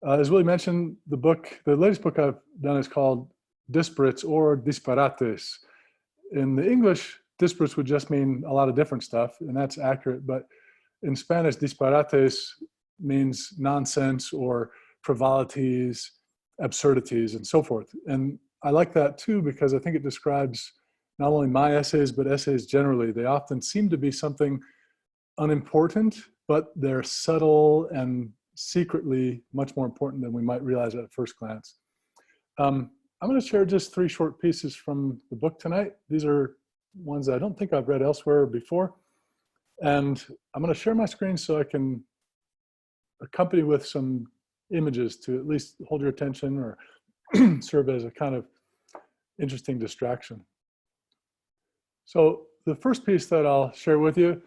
As Willy mentioned, the latest book I've done is called Disparates or Disparates. In the English, disparates would just mean a lot of different stuff, and that's accurate. But in Spanish, disparates means nonsense or frivolities, absurdities, and so forth. And I like that too, because I think it describes not only my essays, but essays generally. They often seem to be something unimportant, but they're subtle and secretly much more important than we might realize at first glance. I'm going to share just 3 short pieces from the book tonight. These are ones I don't think I've read elsewhere before. And I'm going to share my screen so I can accompany with some images to at least hold your attention or serve as a kind of interesting distraction. So the first piece that I'll share with you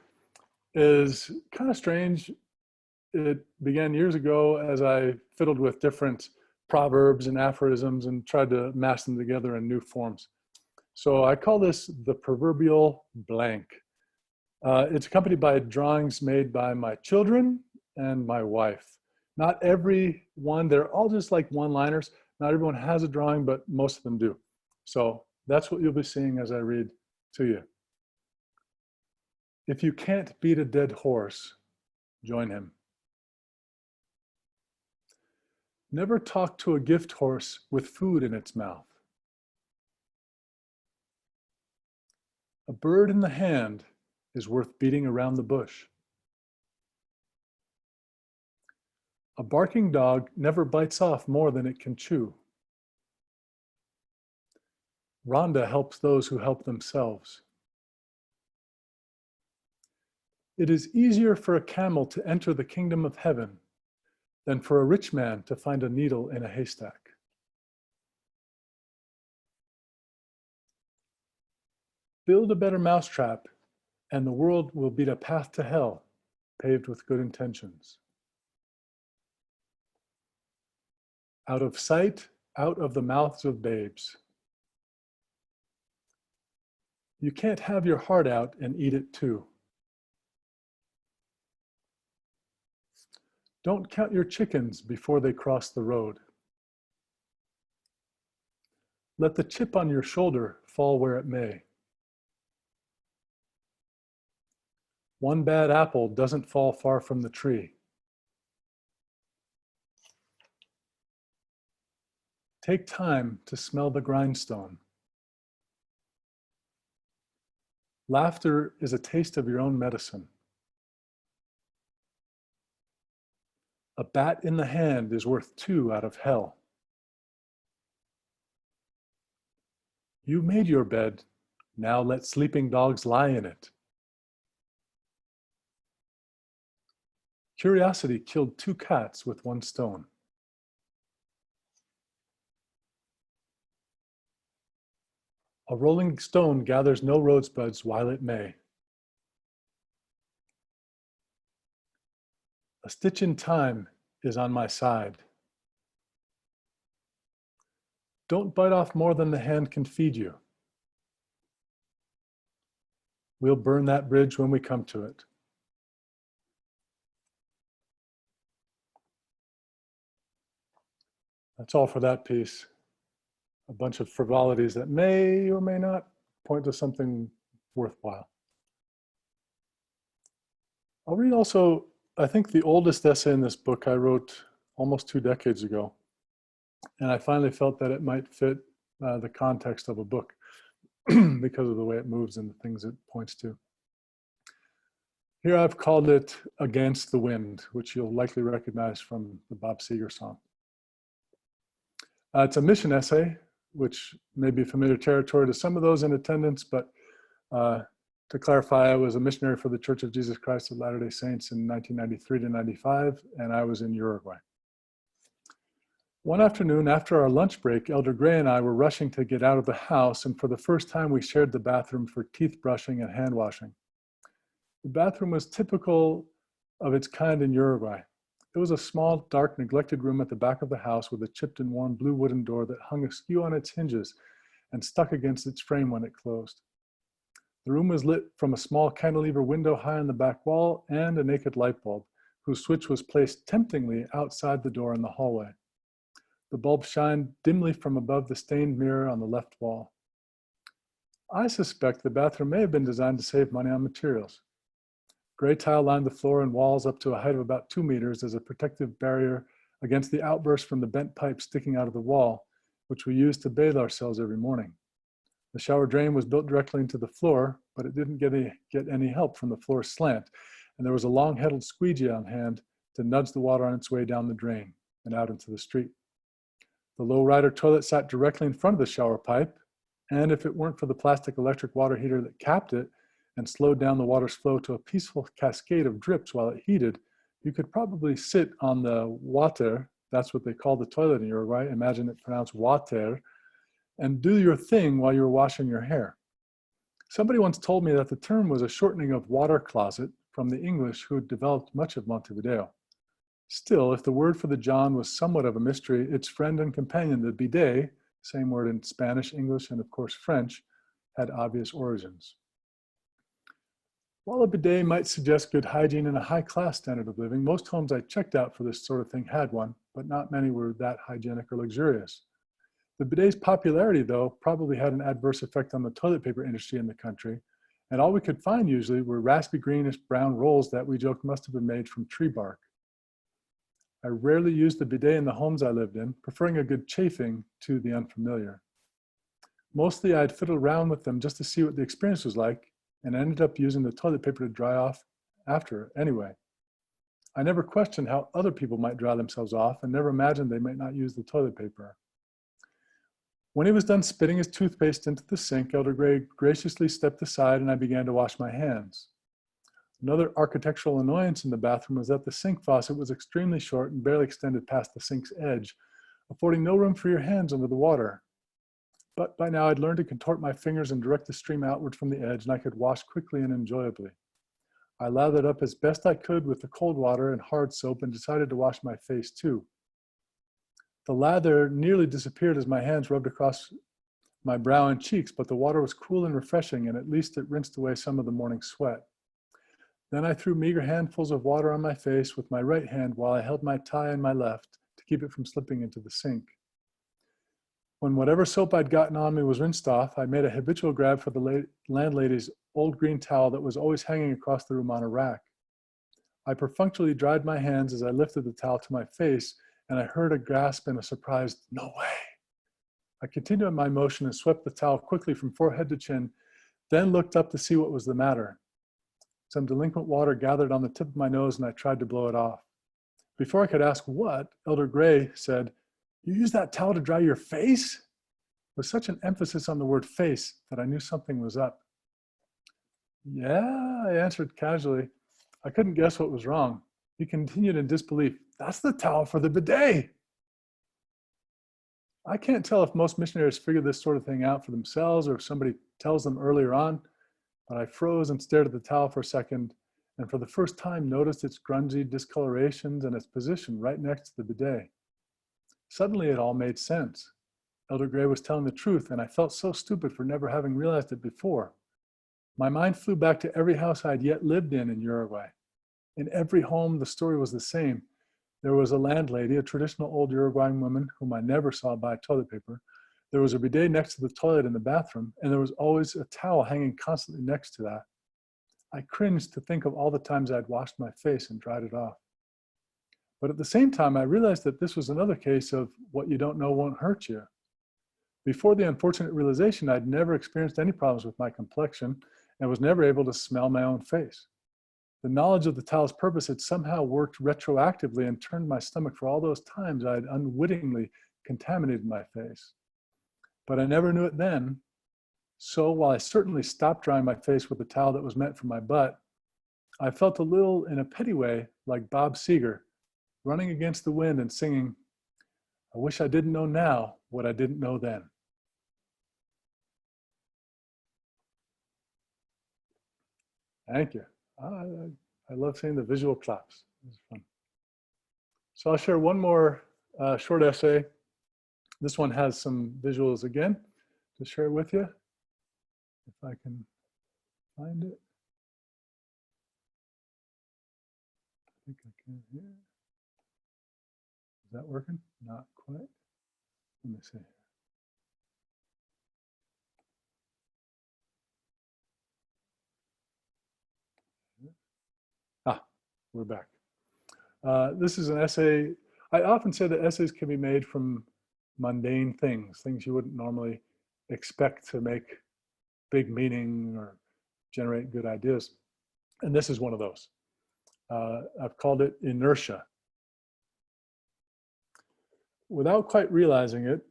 is kind of strange. It began years ago as I fiddled with different proverbs and aphorisms and tried to mash them together in new forms. So I call this the proverbial blank. It's accompanied by drawings made by my children and my wife. Not every one, they're all just like one-liners. Not everyone has a drawing, but most of them do. So that's what you'll be seeing as I read to you. If you can't beat a dead horse, join him. Never talk to a gift horse with food in its mouth. A bird in the hand is worth beating around the bush. A barking dog never bites off more than it can chew. Rhonda helps those who help themselves. It is easier for a camel to enter the kingdom of heaven than for a rich man to find a needle in a haystack. Build a better mousetrap, and the world will be a path to hell, paved with good intentions. Out of sight, out of the mouths of babes. You can't have your heart out and eat it too. Don't count your chickens before they cross the road. Let the chip on your shoulder fall where it may. One bad apple doesn't fall far from the tree. Take time to smell the grindstone. Laughter is a taste of your own medicine. A bat in the hand is worth 2 out of hell. You made your bed, now let sleeping dogs lie in it. Curiosity killed 2 cats with 1 stone. A rolling stone gathers no rosebuds while it may. A stitch in time is on my side. Don't bite off more than the hand can feed you. We'll burn that bridge when we come to it. That's all for that piece. A bunch of frivolities that may or may not point to something worthwhile. I'll read also, I think, the oldest essay in this book I wrote almost 2 decades ago. And I finally felt that it might fit the context of a book because of the way it moves and the things it points to. Here I've called it Against the Wind, which you'll likely recognize from the Bob Seger song. It's a mission essay, which may be familiar territory to some of those in attendance, but to clarify, I was a missionary for the Church of Jesus Christ of Latter-day Saints in 1993 to 95, and I was in Uruguay. One afternoon after our lunch break, Elder Gray and I were rushing to get out of the house, and for the first time we shared the bathroom for teeth brushing and hand washing. The bathroom was typical of its kind in Uruguay. It was a small, dark, neglected room at the back of the house with a chipped and worn blue wooden door that hung askew on its hinges and stuck against its frame when it closed. The room was lit from a small cantilever window high on the back wall and a naked light bulb, whose switch was placed temptingly outside the door in the hallway. The bulb shined dimly from above the stained mirror on the left wall. I suspect the bathroom may have been designed to save money on materials. Gray tile lined the floor and walls up to a height of about 2 meters as a protective barrier against the outburst from the bent pipe sticking out of the wall, which we used to bathe ourselves every morning. The shower drain was built directly into the floor, but it didn't get any help from the floor's slant, and there was a long-handled squeegee on hand to nudge the water on its way down the drain and out into the street. The low-rider toilet sat directly in front of the shower pipe, and if it weren't for the plastic electric water heater that capped it and slowed down the water's flow to a peaceful cascade of drips while it heated, you could probably sit on the water, that's what they call the toilet in Uruguay, imagine it pronounced water, and do your thing while you were washing your hair. Somebody once told me that the term was a shortening of water closet from the English who had developed much of Montevideo. Still, if the word for the John was somewhat of a mystery, its friend and companion, the bidet, same word in Spanish, English, and of course French, had obvious origins. While a bidet might suggest good hygiene and a high-class standard of living, most homes I checked out for this sort of thing had one, but not many were that hygienic or luxurious. The bidet's popularity, though, probably had an adverse effect on the toilet paper industry in the country, and all we could find usually were raspy greenish brown rolls that we joked must have been made from tree bark. I rarely used the bidet in the homes I lived in, preferring a good chafing to the unfamiliar. Mostly I'd fiddle around with them just to see what the experience was like, and ended up using the toilet paper to dry off after anyway. I never questioned how other people might dry themselves off and never imagined they might not use the toilet paper. When he was done spitting his toothpaste into the sink, Elder Gray graciously stepped aside and I began to wash my hands. Another architectural annoyance in the bathroom was that the sink faucet was extremely short and barely extended past the sink's edge, affording no room for your hands under the water. But by now I'd learned to contort my fingers and direct the stream outward from the edge, and I could wash quickly and enjoyably. I lathered up as best I could with the cold water and hard soap and decided to wash my face too. The lather nearly disappeared as my hands rubbed across my brow and cheeks, but the water was cool and refreshing, and at least it rinsed away some of the morning sweat. Then I threw meager handfuls of water on my face with my right hand while I held my tie in my left to keep it from slipping into the sink. When whatever soap I'd gotten on me was rinsed off, I made a habitual grab for the landlady's old green towel that was always hanging across the room on a rack. I perfunctorily dried my hands as I lifted the towel to my face, and I heard a gasp and a surprised, "No way." I continued my motion and swept the towel quickly from forehead to chin, then looked up to see what was the matter. Some delinquent water gathered on the tip of my nose and I tried to blow it off. Before I could ask what, Elder Gray said, "You use that towel to dry your face?" With such an emphasis on the word face that I knew something was up. "Yeah," I answered casually. I couldn't guess what was wrong. He continued in disbelief, "That's the towel for the bidet." I can't tell if most missionaries figure this sort of thing out for themselves or if somebody tells them earlier on, but I froze and stared at the towel for a second, and for the first time noticed its grungy discolorations and its position right next to the bidet. Suddenly it all made sense. Elder Gray was telling the truth, and I felt so stupid for never having realized it before. My mind flew back to every house I'd yet lived in Uruguay. In every home, the story was the same. There was a landlady, a traditional old Uruguayan woman whom I never saw buy toilet paper. There was a bidet next to the toilet in the bathroom, and there was always a towel hanging constantly next to that. I cringed to think of all the times I'd washed my face and dried it off. But at the same time, I realized that this was another case of what you don't know won't hurt you. Before the unfortunate realization, I'd never experienced any problems with my complexion and was never able to smell my own face. The knowledge of the towel's purpose had somehow worked retroactively and turned my stomach for all those times I had unwittingly contaminated my face. But I never knew it then. So while I certainly stopped drying my face with a towel that was meant for my butt, I felt a little, in a petty way, like Bob Seger, running against the wind and singing, "I wish I didn't know now what I didn't know then." Thank you. I love seeing the visual claps. It was fun. So I'll share one more short essay. This one has some visuals again to share with you, if I can find it. think I can here. Is that working? Not quite. Let me see. Ah, we're back. This is an essay. I often say that essays can be made from mundane things you wouldn't normally expect to make big meaning or generate good ideas. And this is one of those. I've called it inertia. Without quite realizing it,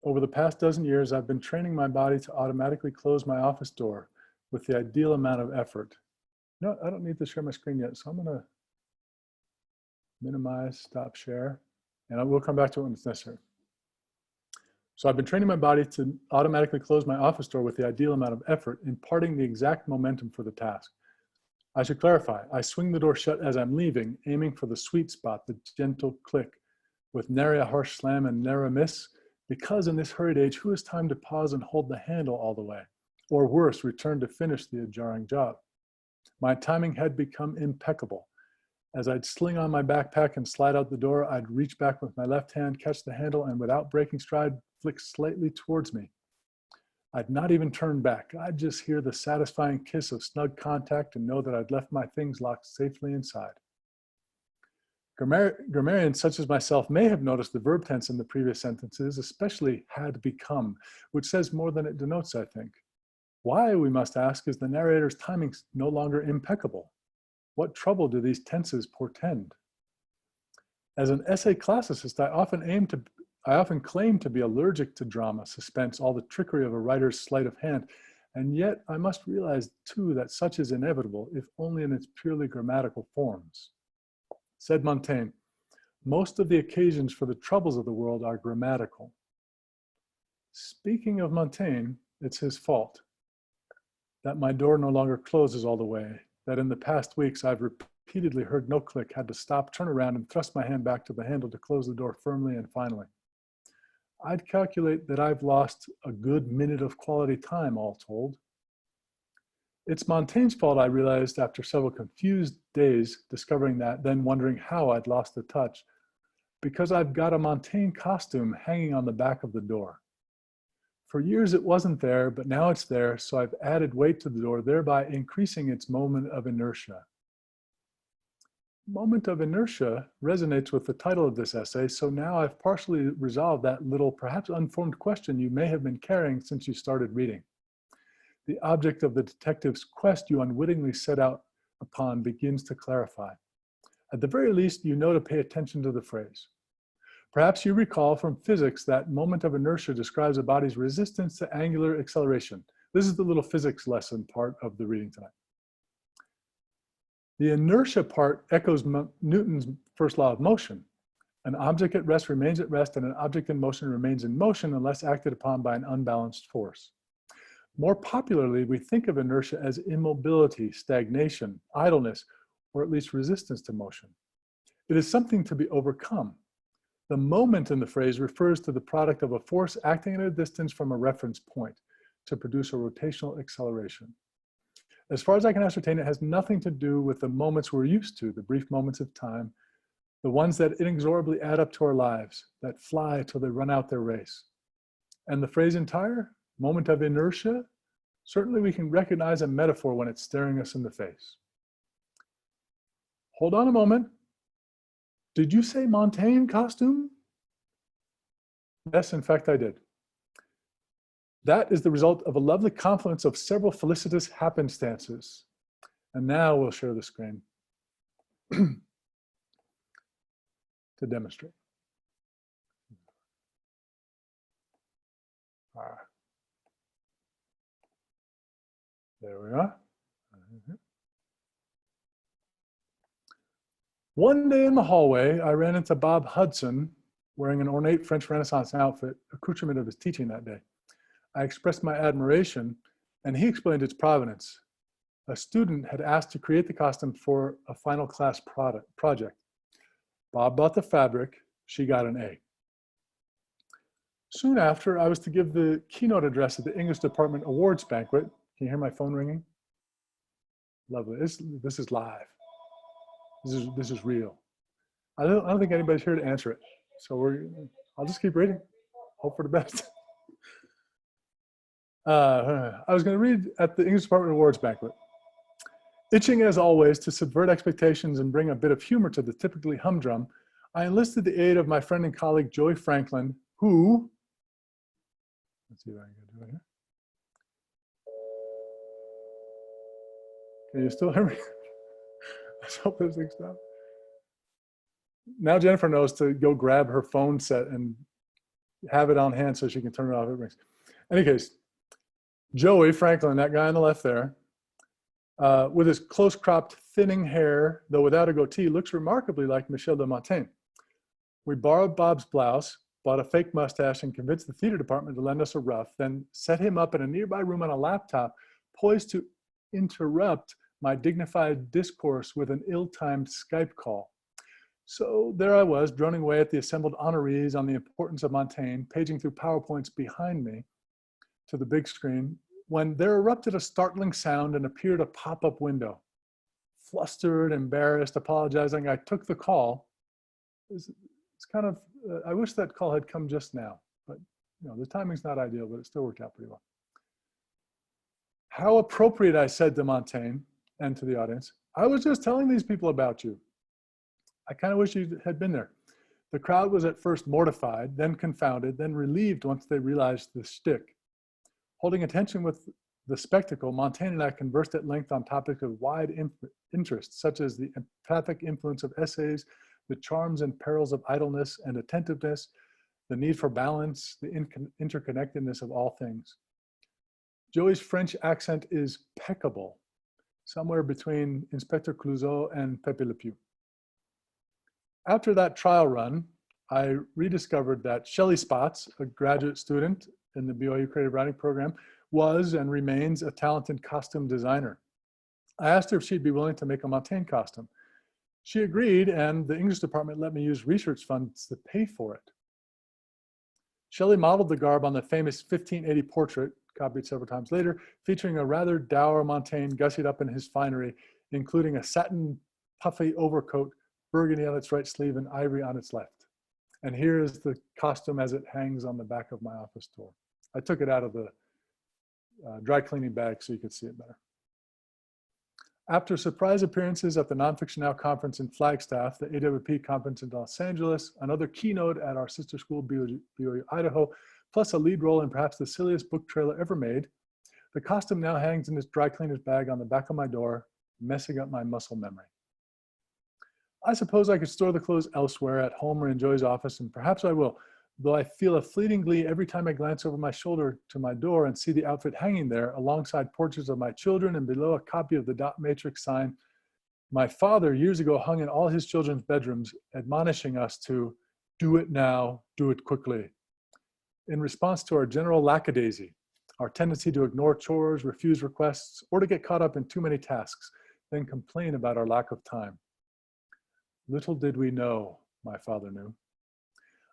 over the past dozen years, I've been training my body to automatically close my office door with the ideal amount of effort. No, I don't need to share my screen yet, so I'm gonna minimize, stop share, and I will come back to it when it's necessary. So I've been training my body to automatically close my office door with the ideal amount of effort, imparting the exact momentum for the task. I should clarify, I swing the door shut as I'm leaving, aiming for the sweet spot, the gentle click, with nary a harsh slam and ne'er a miss, because in this hurried age, who has time to pause and hold the handle all the way? Or worse, return to finish the jarring job. My timing had become impeccable. As I'd sling on my backpack and slide out the door, I'd reach back with my left hand, catch the handle, and without breaking stride, flick slightly towards me. I'd not even turn back. I'd just hear the satisfying kiss of snug contact and know that I'd left my things locked safely inside. Grammarians such as myself may have noticed the verb tense in the previous sentences, especially had become, which says more than it denotes, I think. Why, we must ask, is the narrator's timing no longer impeccable? What trouble do these tenses portend? As an essay classicist, I often claim to be allergic to drama, suspense, all the trickery of a writer's sleight of hand, and yet I must realize too that such is inevitable, if only in its purely grammatical forms. Said Montaigne, most of the occasions for the troubles of the world are grammatical. Speaking of Montaigne, it's his fault that my door no longer closes all the way, that in the past weeks I've repeatedly heard no click, had to stop, turn around, and thrust my hand back to the handle to close the door firmly and finally. I'd calculate that I've lost a good minute of quality time, all told. It's Montaigne's fault, I realized after several confused days discovering that, then wondering how I'd lost the touch, because I've got a Montaigne costume hanging on the back of the door. For years it wasn't there, but now it's there, so I've added weight to the door, thereby increasing its moment of inertia. Moment of inertia resonates with the title of this essay, so now I've partially resolved that little, perhaps unformed question you may have been carrying since you started reading. The object of the detective's quest you unwittingly set out upon begins to clarify. At the very least, you know to pay attention to the phrase. Perhaps you recall from physics that moment of inertia describes a body's resistance to angular acceleration. This is the little physics lesson part of the reading tonight. The inertia part echoes Newton's first law of motion. An object at rest remains at rest, and an object in motion remains in motion unless acted upon by an unbalanced force. More popularly, we think of inertia as immobility, stagnation, idleness, or at least resistance to motion. It is something to be overcome. The moment in the phrase refers to the product of a force acting at a distance from a reference point to produce a rotational acceleration. As far as I can ascertain, it has nothing to do with the moments we're used to, the brief moments of time, the ones that inexorably add up to our lives, that fly till they run out their race. And the phrase entire, moment of inertia, certainly we can recognize a metaphor when it's staring us in the face. Hold on a moment. Did you say Montaigne costume? Yes, in fact, I did. That is the result of a lovely confluence of several felicitous happenstances. And now we'll share the screen to demonstrate. There we are. One day in the hallway, I ran into Bob Hudson wearing an ornate French Renaissance outfit, accoutrement of his teaching that day. I expressed my admiration, and he explained its provenance. A student had asked to create the costume for a final class project. Bob bought the fabric, she got an A. Soon after, I was to give the keynote address at the English Department Awards banquet. Can you hear my phone ringing? Lovely, this is live. This is real. I don't think anybody's here to answer it. So I'll just keep reading. Hope for the best. I was going to read at the English Department Awards banquet. Itching as always to subvert expectations and bring a bit of humor to the typically humdrum, I enlisted the aid of my friend and colleague Joey Franklin, who, let's see if I can do it here. Can you still hear me? Let's hope this thing stops. Now Jennifer knows to go grab her phone set and have it on hand so she can turn it off. It rings. In any case, Joey Franklin, that guy on the left there, with his close-cropped, thinning hair, though without a goatee, looks remarkably like Michel de Montaigne. We borrowed Bob's blouse, bought a fake mustache, and convinced the theater department to lend us a rough, then set him up in a nearby room on a laptop, poised to interrupt my dignified discourse with an ill-timed Skype call. So there I was, droning away at the assembled honorees on the importance of Montaigne, paging through PowerPoints behind me to the big screen, when there erupted a startling sound and appeared a pop-up window. Flustered, embarrassed, apologizing, I took the call. It's kind of, I wish that call had come just now, but the timing's not ideal, but it still worked out pretty well. How appropriate, I said to Montaigne and to the audience. I was just telling these people about you. I kind of wish you had been there. The crowd was at first mortified, then confounded, then relieved once they realized the shtick. Holding attention with the spectacle, Montaigne and I conversed at length on topics of wide interest, such as the empathic influence of essays, the charms and perils of idleness and attentiveness, the need for balance, the interconnectedness of all things. Joey's French accent is peccable, somewhere between Inspector Clouseau and Pepe Le Pew. After that trial run, I rediscovered that Shelley Spots, a graduate student in the BYU Creative Writing Program, was and remains a talented costume designer. I asked her if she'd be willing to make a Montaigne costume. She agreed, and the English department let me use research funds to pay for it. Shelley modeled the garb on the famous 1580 portrait, copied several times later, featuring a rather dour Montaigne gussied up in his finery, including a satin puffy overcoat, burgundy on its right sleeve, and ivory on its left. And here is the costume as it hangs on the back of my office door. I took it out of the dry cleaning bag so you could see it better. After surprise appearances at the Nonfiction Now conference in Flagstaff, the AWP conference in Los Angeles, another keynote at our sister school, BYU, Idaho, plus a lead role in perhaps the silliest book trailer ever made, the costume now hangs in this dry cleaner's bag on the back of my door, messing up my muscle memory. I suppose I could store the clothes elsewhere, at home or in Joey's office, and perhaps I will, though I feel a fleeting glee every time I glance over my shoulder to my door and see the outfit hanging there alongside portraits of my children and below a copy of the dot matrix sign my father years ago hung in all his children's bedrooms, admonishing us to do it now, do it quickly. In response to our general lackadaisy, our tendency to ignore chores, refuse requests, or to get caught up in too many tasks, then complain about our lack of time. Little did we know, my father knew.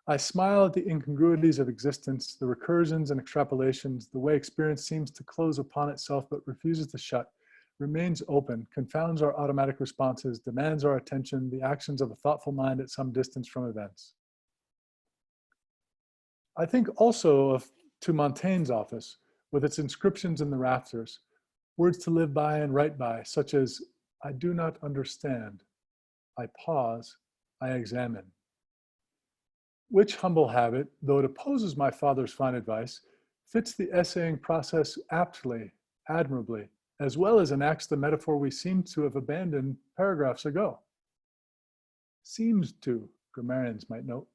I smile at the incongruities of existence, the recursions and extrapolations, the way experience seems to close upon itself but refuses to shut, remains open, confounds our automatic responses, demands our attention, the actions of a thoughtful mind at some distance from events. I think also of to Montaigne's office, with its inscriptions in the rafters, words to live by and write by, such as, I do not understand, I pause, I examine. Which humble habit, though it opposes my father's fine advice, fits the essaying process aptly, admirably, as well as enacts the metaphor we seem to have abandoned paragraphs ago. Seems to, grammarians might note.